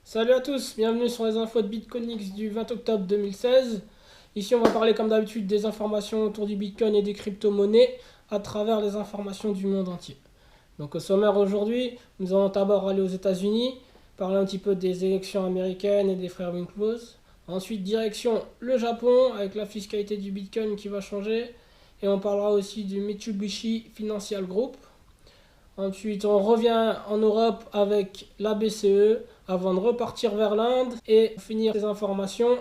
Salut à tous, bienvenue sur les infos de BitConnX du 20 octobre 2016. Ici, on va parler comme d'habitude des informations autour du Bitcoin et des crypto-monnaies à travers les informations du monde entier. Donc au sommaire aujourd'hui, nous allons d'abord aller aux États-Unis, parler un petit peu des élections américaines et des frères Winklevoss. Ensuite, direction le Japon avec la fiscalité du Bitcoin qui va changer. Et on parlera aussi du Mitsubishi Financial Group. Ensuite, on revient en Europe avec la BCE avant de repartir vers l'Inde. Et pour finir ces informations,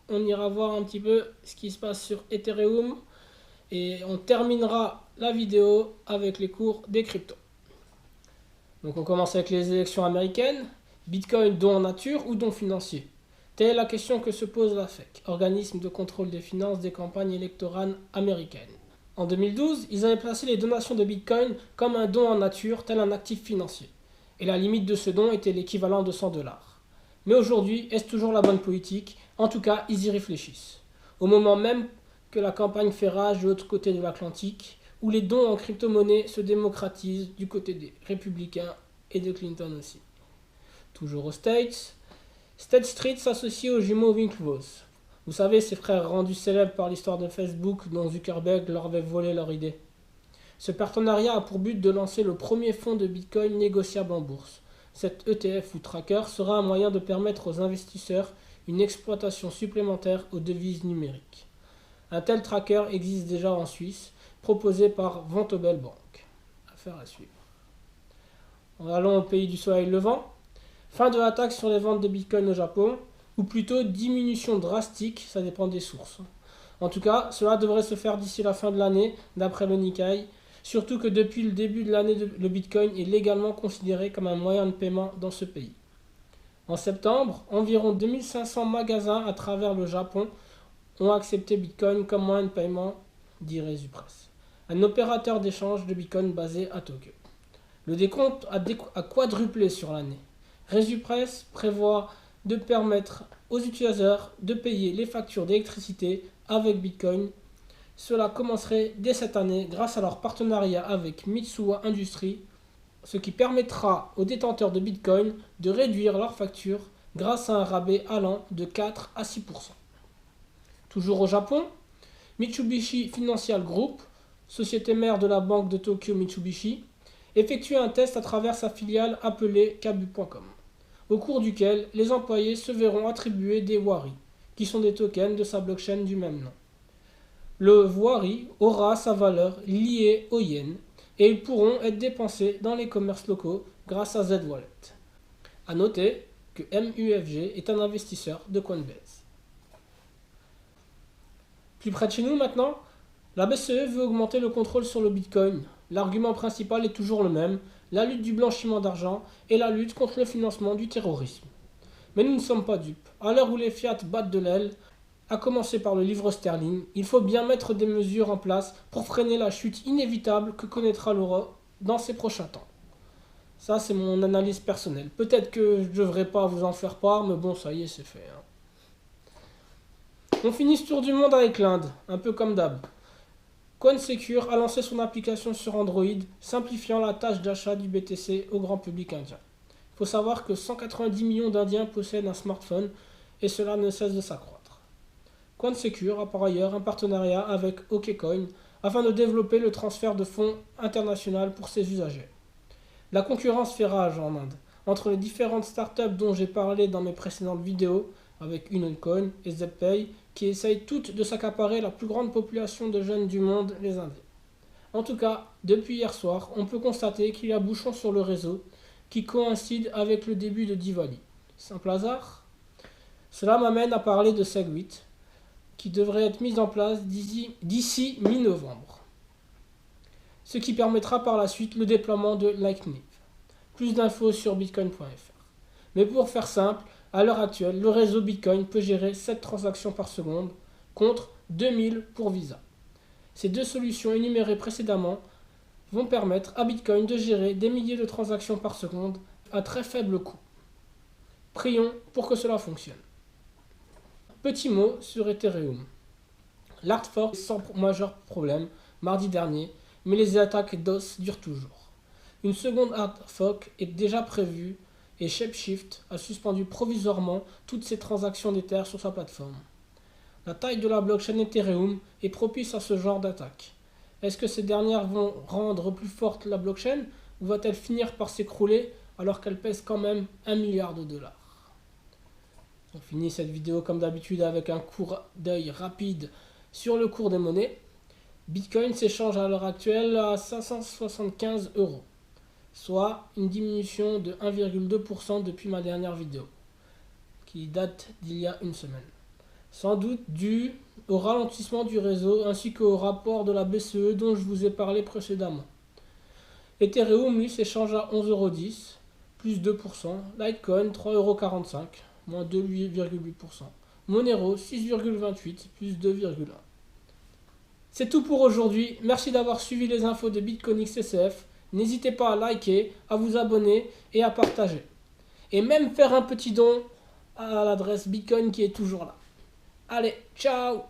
on ira voir un petit peu ce qui se passe sur Ethereum. Et on terminera la vidéo avec les cours des cryptos. Donc on commence avec les élections américaines. Bitcoin don en nature ou don financier? Telle est la question que se pose la FEC, organisme de contrôle des finances des campagnes électorales américaines. En 2012, ils avaient placé les donations de Bitcoin comme un don en nature, tel un actif financier. Et la limite de ce don était l'équivalent de 100 dollars. Mais aujourd'hui, est-ce toujours la bonne politique? En tout cas, ils y réfléchissent. Au moment même que la campagne fait rage de l'autre côté de l'Atlantique, où les dons en crypto-monnaie se démocratisent du côté des républicains et de Clinton aussi. Toujours aux States, State Street s'associe aux jumeaux Winklevoss. Vous savez, ces frères rendus célèbres par l'histoire de Facebook dont Zuckerberg leur avait volé leur idée. Ce partenariat a pour but de lancer le premier fonds de Bitcoin négociable en bourse. Cet ETF ou tracker sera un moyen de permettre aux investisseurs une exploitation supplémentaire aux devises numériques. Un tel tracker existe déjà en Suisse, proposé par Vontobel Bank. Affaire à suivre. Allons au pays du soleil levant. Fin de l'attaque sur les ventes de Bitcoin au Japon, ou plutôt diminution drastique, ça dépend des sources. En tout cas, cela devrait se faire d'ici la fin de l'année, d'après le Nikkei, surtout que depuis le début de l'année, le Bitcoin est légalement considéré comme un moyen de paiement dans ce pays. En septembre, environ 2500 magasins à travers le Japon ont accepté Bitcoin comme moyen de paiement, dit Resupress, un opérateur d'échange de Bitcoin basé à Tokyo. Le décompte a quadruplé sur l'année. Resupress prévoit de permettre aux utilisateurs de payer les factures d'électricité avec Bitcoin. Cela commencerait dès cette année grâce à leur partenariat avec Mitsuwa Industries, ce qui permettra aux détenteurs de Bitcoin de réduire leurs factures grâce à un rabais allant de 4 à 6%. Toujours au Japon, Mitsubishi Financial Group, société mère de la banque de Tokyo Mitsubishi, effectue un test à travers sa filiale appelée Kabu.com, au cours duquel les employés se verront attribuer des Wari, qui sont des tokens de sa blockchain du même nom. Le Wari aura sa valeur liée au yen et ils pourront être dépensés dans les commerces locaux grâce à Z-Wallet. A noter que MUFG est un investisseur de Coinbase. Plus près de chez nous maintenant, la BCE veut augmenter le contrôle sur le Bitcoin. L'argument principal est toujours le même, la lutte du blanchiment d'argent et la lutte contre le financement du terrorisme. Mais nous ne sommes pas dupes. À l'heure où les fiat battent de l'aile, à commencer par le livre sterling, il faut bien mettre des mesures en place pour freiner la chute inévitable que connaîtra l'euro dans ces prochains temps. Ça, c'est mon analyse personnelle. Peut-être que je ne devrais pas vous en faire part, mais bon, ça y est, c'est fait. On finit ce tour du monde avec l'Inde, un peu comme d'hab. CoinSecure a lancé son application sur Android, simplifiant la tâche d'achat du BTC au grand public indien. Il faut savoir que 190 millions d'Indiens possèdent un smartphone et cela ne cesse de s'accroître. CoinSecure a par ailleurs un partenariat avec OKCoin afin de développer le transfert de fonds international pour ses usagers. La concurrence fait rage en Inde entre les différentes startups dont j'ai parlé dans mes précédentes vidéos avec Unioncoin et ZPay qui essayent toutes de s'accaparer la plus grande population de jeunes du monde, les Indiens. En tout cas, depuis hier soir, on peut constater qu'il y a bouchon sur le réseau qui coïncide avec le début de Diwali. Simple hasard? Cela m'amène à parler de Segwit, qui devrait être mise en place d'ici mi-novembre, ce qui permettra par la suite le déploiement de Lightning. Plus d'infos sur bitcoin.fr. Mais pour faire simple, à l'heure actuelle, le réseau Bitcoin peut gérer 7 transactions par seconde contre 2000 pour Visa. Ces deux solutions énumérées précédemment vont permettre à Bitcoin de gérer des milliers de transactions par seconde à très faible coût. Prions pour que cela fonctionne. Petit mot sur Ethereum. L'hard fork est sans majeur problème mardi dernier, mais les attaques DOS durent toujours. Une seconde hard fork est déjà prévue et Shapeshift a suspendu provisoirement toutes ses transactions d'Ether sur sa plateforme. La taille de la blockchain Ethereum est propice à ce genre d'attaque. Est-ce que ces dernières vont rendre plus forte la blockchain ou va-t-elle finir par s'écrouler alors qu'elle pèse quand même 1 milliard de dollars? On finit cette vidéo comme d'habitude avec un coup d'œil rapide sur le cours des monnaies. Bitcoin s'échange à l'heure actuelle à 575 €, soit une diminution de 1,2% depuis ma dernière vidéo, qui date d'il y a une semaine. Sans doute dû au ralentissement du réseau ainsi qu'au rapport de la BCE dont je vous ai parlé précédemment. Ethereum, lui, s'échange à 11,10 €, plus 2%. Litecoin, 3,45 €, moins 2,8%. Monero, 6,28, plus 2,1%. C'est tout pour aujourd'hui. Merci d'avoir suivi les infos de BitConnX CCF. N'hésitez pas à liker, à vous abonner et à partager. Et même faire un petit don à l'adresse Bitcoin qui est toujours là. Allez, ciao!